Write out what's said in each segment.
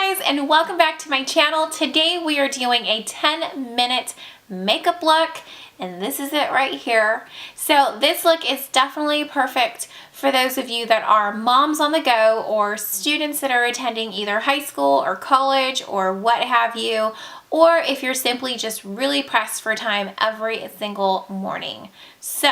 guys, and welcome back to my channel. Today we are doing a 10-minute makeup look, and this is it right here. So this look is definitely perfect for those of you that are moms on the go or students that are attending either high school or college or what have you, or if you're simply just really pressed for time every single morning. So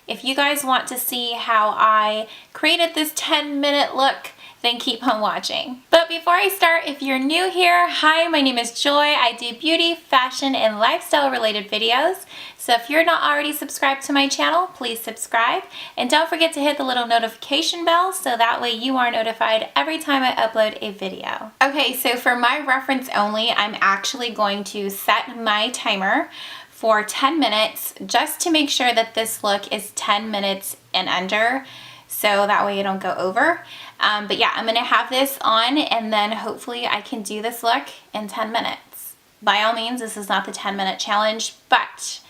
if you guys want to see how I created this 10-minute look, then keep on watching. But before I start, if you're new here, hi, my name is Joy. I do beauty, fashion, and lifestyle related videos. So if you're not already subscribed to my channel, please subscribe. And don't forget to hit the little notification bell so that way you are notified every time I upload a video. Okay, so for my reference only, I'm actually going to set my timer for 10 minutes just to make sure that this look is 10 minutes and under, so that way you don't go over. But yeah, I'm gonna have this on and then hopefully I can do this look in 10 minutes. By all means, this is not the 10-minute challenge, but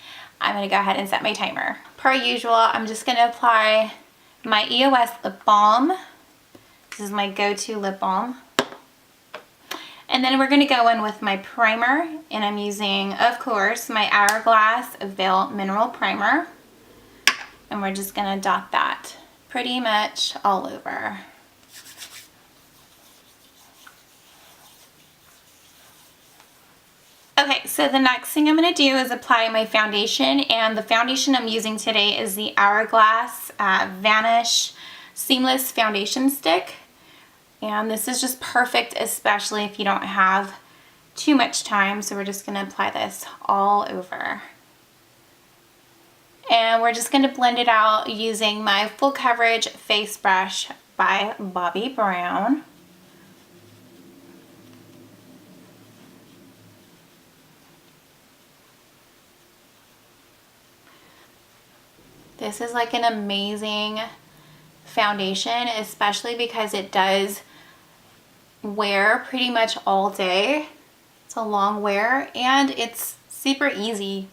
I'm gonna go ahead and set my timer. Per usual, I'm just gonna apply my EOS lip balm. This is my go-to lip balm. And then we're gonna go in with my primer, and I'm using, of course, my Hourglass Veil Mineral Primer. And we're just gonna dot that pretty much all over. Okay, so the next thing I'm going to do is apply my foundation, and the foundation I'm using today is the Hourglass Vanish Seamless Foundation Stick. And this is just perfect, especially if you don't have too much time, so we're just going to apply this all over. And we're just going to blend it out using my Full Coverage Face Brush by Bobbi Brown. This is like an amazing foundation, especially because it does wear pretty much all day. It's a long wear and it's super easy.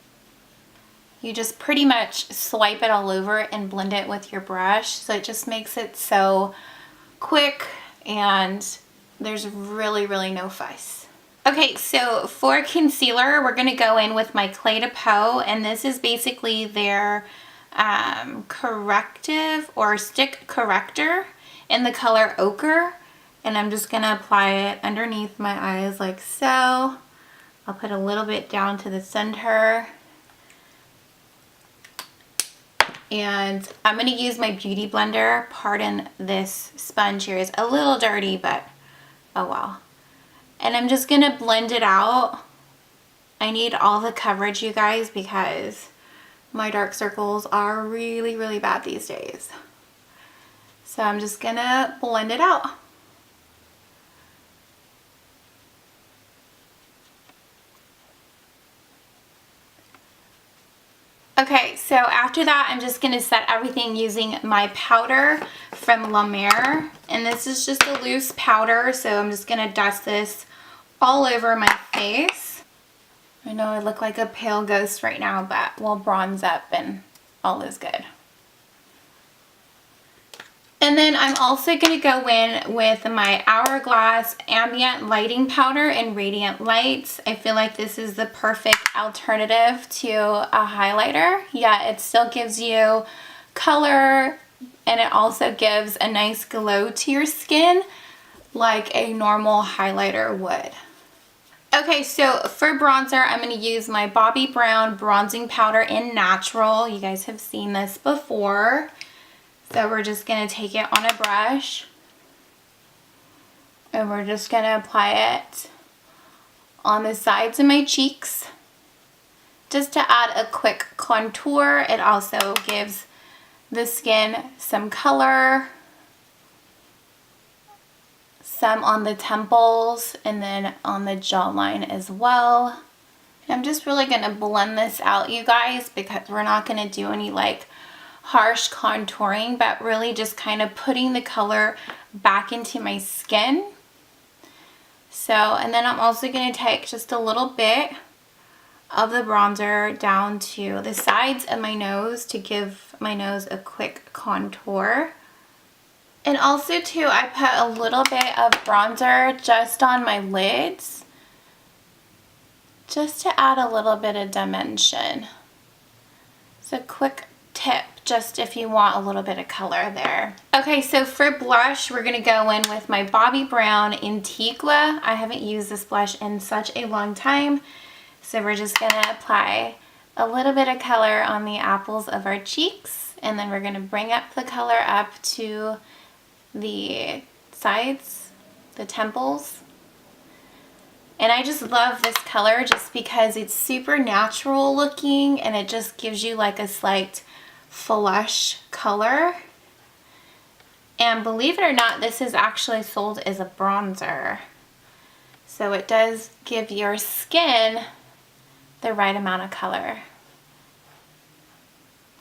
You just pretty much swipe it all over and blend it with your brush, so it just makes it so quick and there's really no fuss. Okay, so for concealer, we're going to go in with my Clé de Peau, and this is basically their corrective or stick corrector in the color ochre, and I'm just gonna apply it underneath my eyes like so. I'll put a little bit down to the center, and I'm gonna use my beauty blender. Pardon this sponge here is a little dirty, but oh well. And I'm just gonna blend it out. I need all the coverage, you guys, because my dark circles are really bad these days. So I'm just gonna blend it out. Okay, so after that, I'm just gonna set everything using my powder from La Mer. And this is just a loose powder, so I'm just gonna dust this all over my face. I know I look like a pale ghost right now, but we'll bronze up and all is good. And then I'm also going to go in with my Hourglass Ambient Lighting Powder in Radiant Lights. I feel like this is the perfect alternative to a highlighter. Yeah, it still gives you color, and it also gives a nice glow to your skin like a normal highlighter would. Okay, so for bronzer, I'm going to use my Bobbi Brown Bronzing Powder in Natural. You guys have seen this before. So we're just going to take it on a brush, and we're just going to apply it on the sides of my cheeks just to add a quick contour. It also gives the skin some color, some on the temples, and then on the jawline as well. I'm just really going to blend this out, you guys, because we're not going to do any like harsh contouring, but really just kind of putting the color back into my skin. So, and then I'm also going to take just a little bit of the bronzer down to the sides of my nose to give my nose a quick contour. And also too, I put a little bit of bronzer just on my lids, just to add a little bit of dimension. It's a quick tip, just if you want a little bit of color there. Okay, so for blush, we're gonna go in with my Bobbi Brown Antigua. I haven't used this blush in such a long time, so we're just gonna apply a little bit of color on the apples of our cheeks, and then we're gonna bring up the color up to the sides, the temples. And I just love this color just because it's super natural looking and it just gives you like a slight flush color. And believe it or not, this is actually sold as a bronzer. So it does give your skin the right amount of color.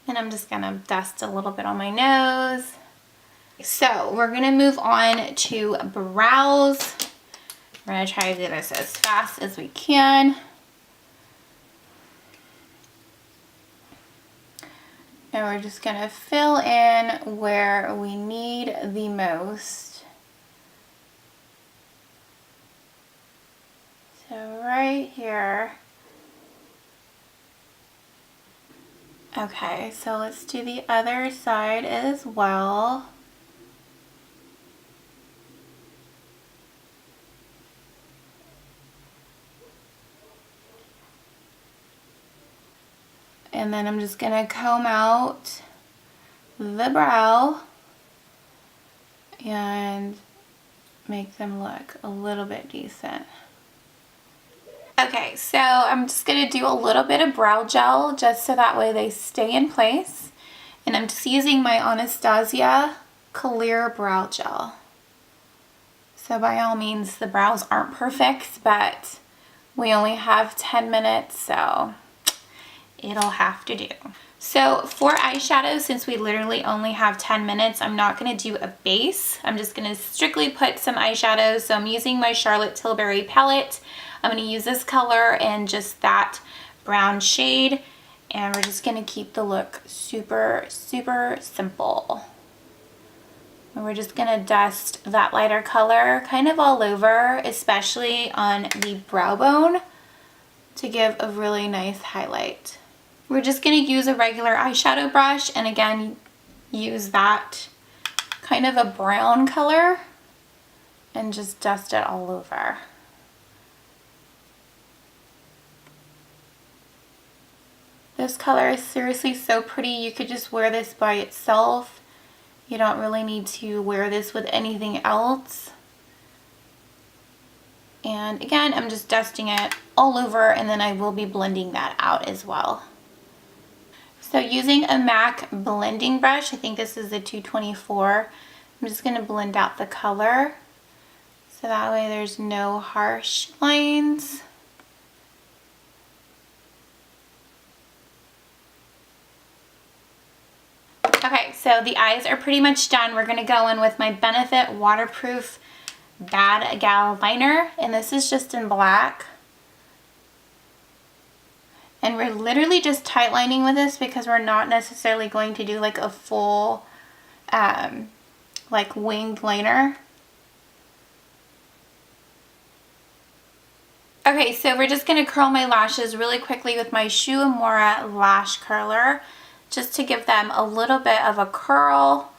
And I'm just gonna dust a little bit on my nose. So we're gonna move on to brows. We're gonna try to do this as fast as we can. And we're just gonna fill in where we need the most. So right here. Okay, so let's do the other side as well. And then I'm just gonna comb out the brow and make them look a little bit decent. Okay, so I'm just gonna do a little bit of brow gel just so that way they stay in place. And I'm just using my Anastasia Clear Brow Gel. So by all means, the brows aren't perfect, but we only have 10 minutes, so it'll have to do. So for eyeshadow, since we literally only have 10 minutes, I'm not going to do a base. I'm just going to strictly put some eyeshadow. So I'm using my Charlotte Tilbury palette. I'm going to use this color and just that brown shade. And we're just going to keep the look super, super simple. And we're just going to dust that lighter color kind of all over, especially on the brow bone, to give a really nice highlight. We're just going to use a regular eyeshadow brush and again use that kind of a brown color and just dust it all over. This color is seriously so pretty. You could just wear this by itself. You don't really need to wear this with anything else. And again, I'm just dusting it all over and then I will be blending that out as well. So using a MAC blending brush, I think this is a 224, I'm just going to blend out the color so that way there's no harsh lines. Okay, so the eyes are pretty much done. We're going to go in with my Benefit Waterproof BADGAL liner, and this is just in black. And we're literally just tight lining with this because we're not necessarily going to do like a full like winged liner. Okay, so we're just going to curl my lashes really quickly with my Shu Uemura lash curler just to give them a little bit of a curl.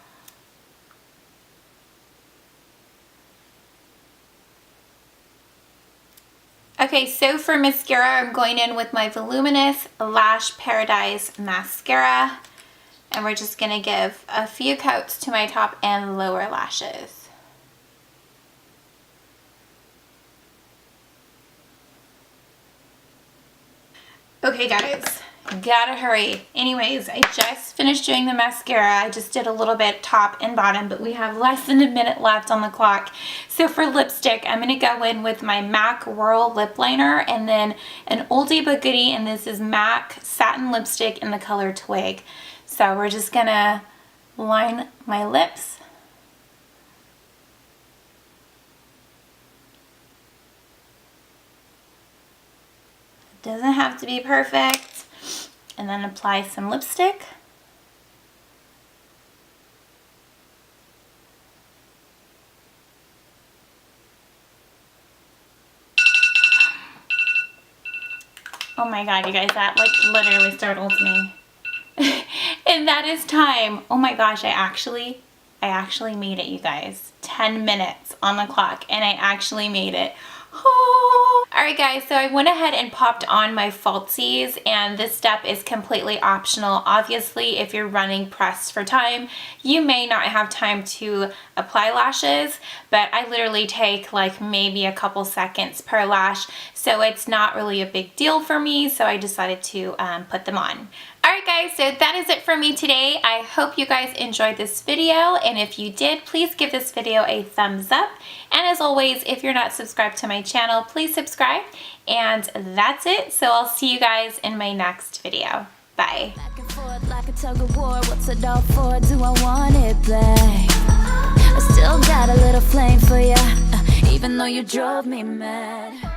Okay, so for mascara, I'm going in with my Voluminous Lash Paradise Mascara. And we're just going to give a few coats to my top and lower lashes. Okay guys, gotta hurry. Anyways, I just finished doing the mascara. I just did a little bit top and bottom, but we have less than a minute left on the clock. So for lipstick, I'm going to go in with my MAC Whirl Lip Liner and then an oldie but goodie, and this is MAC Satin Lipstick in the color Twig. So we're just going to line my lips. It doesn't have to be perfect. And then apply some lipstick. Oh my god, you guys, that like literally startled me. And that is time. Oh my gosh, I actually made it, you guys. 10 minutes on the clock, and I actually made it. Oh. Alright guys, so I went ahead and popped on my falsies, and this step is completely optional. Obviously, if you're running pressed for time, you may not have time to apply lashes, but I literally take like maybe a couple seconds per lash, so it's not really a big deal for me, so I decided to put them on. Alright guys, so that is it for me today. I hope you guys enjoyed this video, and if you did, please give this video a thumbs up. And as always, if you're not subscribed to my channel, please subscribe. And that's it, so I'll see you guys in my next video. Bye. Back and forth like a tug of war. What's it all for? Do I want it back? I still got a little flame for ya, even though you drove me mad.